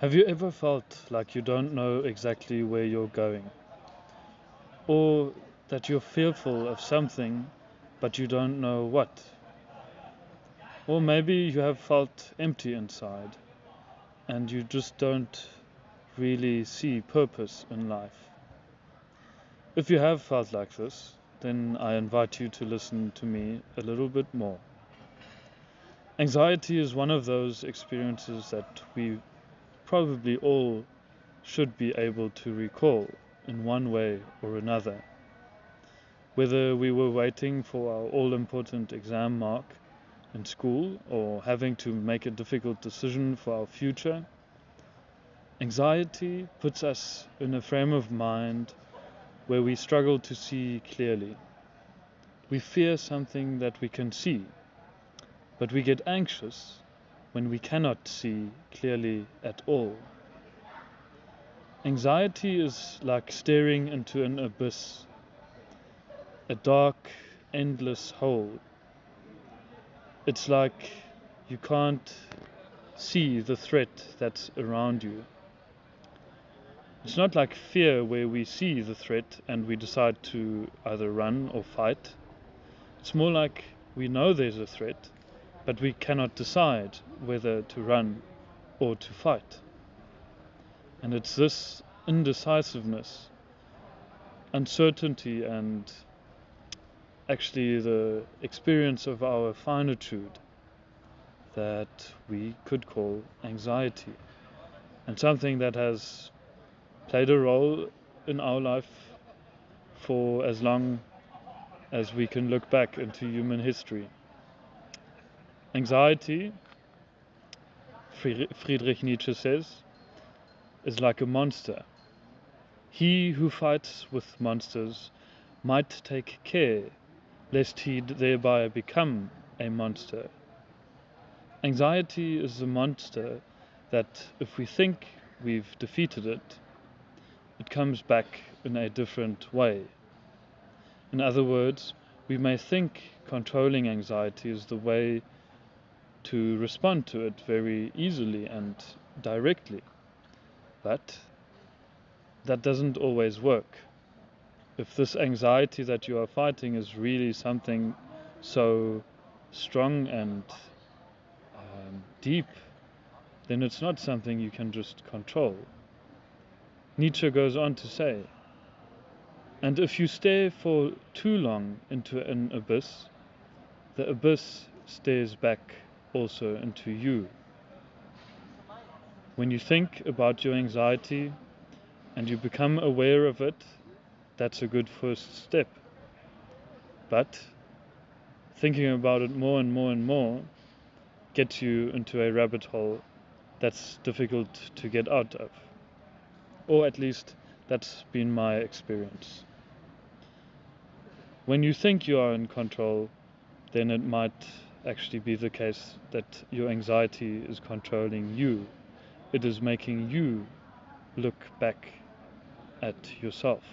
Have you ever felt like you don't know exactly where you're going? Or that you're fearful of something, but you don't know what? Or maybe you have felt empty inside, and you just don't really see purpose in life. If you have felt like this, then I invite you to listen to me a little bit more. Anxiety is one of those experiences that we probably all should be able to recall in one way or another. Whether we were waiting for our all-important exam mark in school or having to make a difficult decision for our future, anxiety puts us in a frame of mind where we struggle to see clearly. We fear something that we can see, but we get anxious when we cannot see clearly at all. Anxiety is like staring into an abyss, a dark, endless hole. It's like you can't see the threat that's around you. It's not like fear where we see the threat and we decide to either run or fight. It's more like we know there's a threat, but we cannot decide whether to run or to fight. And it's this indecisiveness, uncertainty, and actually the experience of our finitude that we could call anxiety, and something that has played a role in our life for as long as we can look back into human history. Anxiety, Friedrich Nietzsche says, is like a monster. He who fights with monsters might take care lest he thereby become a monster. Anxiety is a monster that if we think we've defeated it, it comes back in a different way. In other words, we may think controlling anxiety is the way to respond to it very easily and directly, but that doesn't always work. If this anxiety that you are fighting is really something so strong and deep, then it's not something you can just control. Nietzsche goes on to say, and if you stare for too long into an abyss, the abyss stares back also into you. When you think about your anxiety and you become aware of it, that's a good first step. But thinking about it more and more and more gets you into a rabbit hole that's difficult to get out of. Or at least that's been my experience. When you think you are in control, then it might actually be the case that your anxiety is controlling you. It is making you look back at yourself.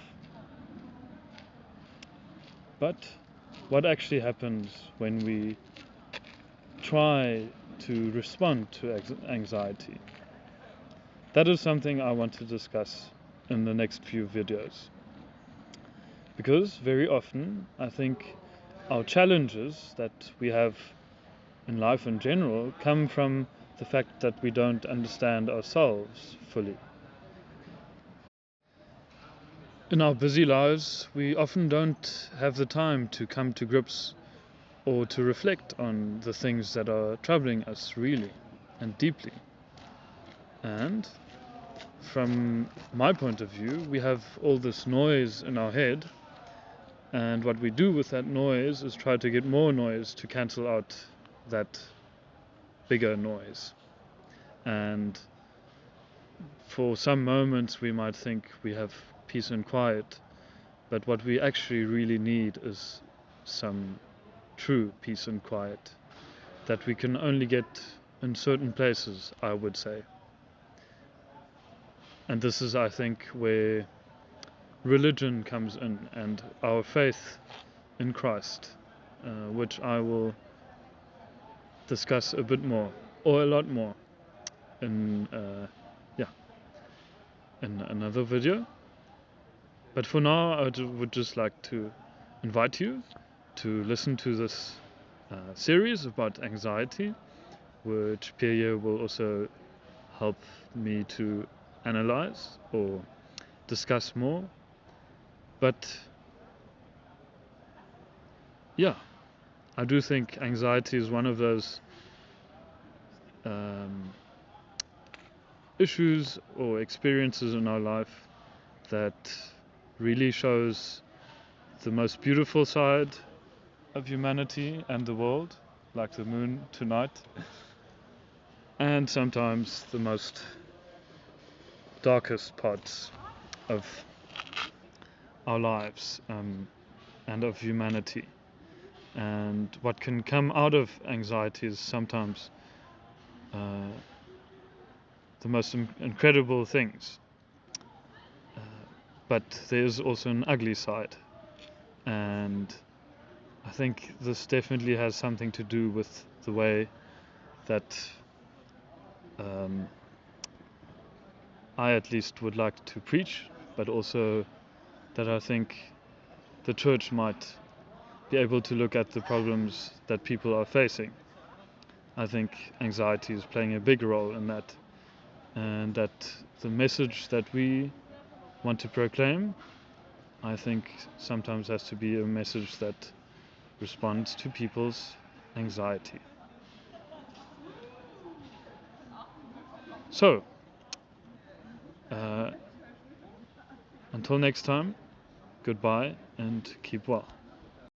But what actually happens when we try to respond to anxiety? That is something I want to discuss in the next few videos. Because very often I think our challenges that we have in life in general come from the fact that we don't understand ourselves fully. In our busy lives, we often don't have the time to come to grips or to reflect on the things that are troubling us really and deeply. And from my point of view, we have all this noise in our head, and what we do with that noise is try to get more noise to cancel out that bigger noise. And for some moments we might think we have peace and quiet, but what we actually really need is some true peace and quiet that we can only get in certain places, I would say. And this is, I think, where religion comes in and our faith in Christ, which I will discuss a bit more or a lot more in in another video. But for now, I would just like to invite you to listen to this series about anxiety, which Pierre will also help me to analyze or discuss more. But yeah, I do think anxiety is one of those issues or experiences in our life that really shows the most beautiful side of humanity and the world, like the moon tonight, and sometimes the most darkest parts of our lives and of humanity. And what can come out of anxiety is sometimes the most incredible things. But there is also an ugly side. And I think this definitely has something to do with the way that I at least would like to preach, but also that I think the church might be able to look at the problems that people are facing. I think anxiety is playing a big role in that, and that the message that we want to proclaim, I think sometimes has to be a message that responds to people's anxiety. So, until next time, goodbye and keep well.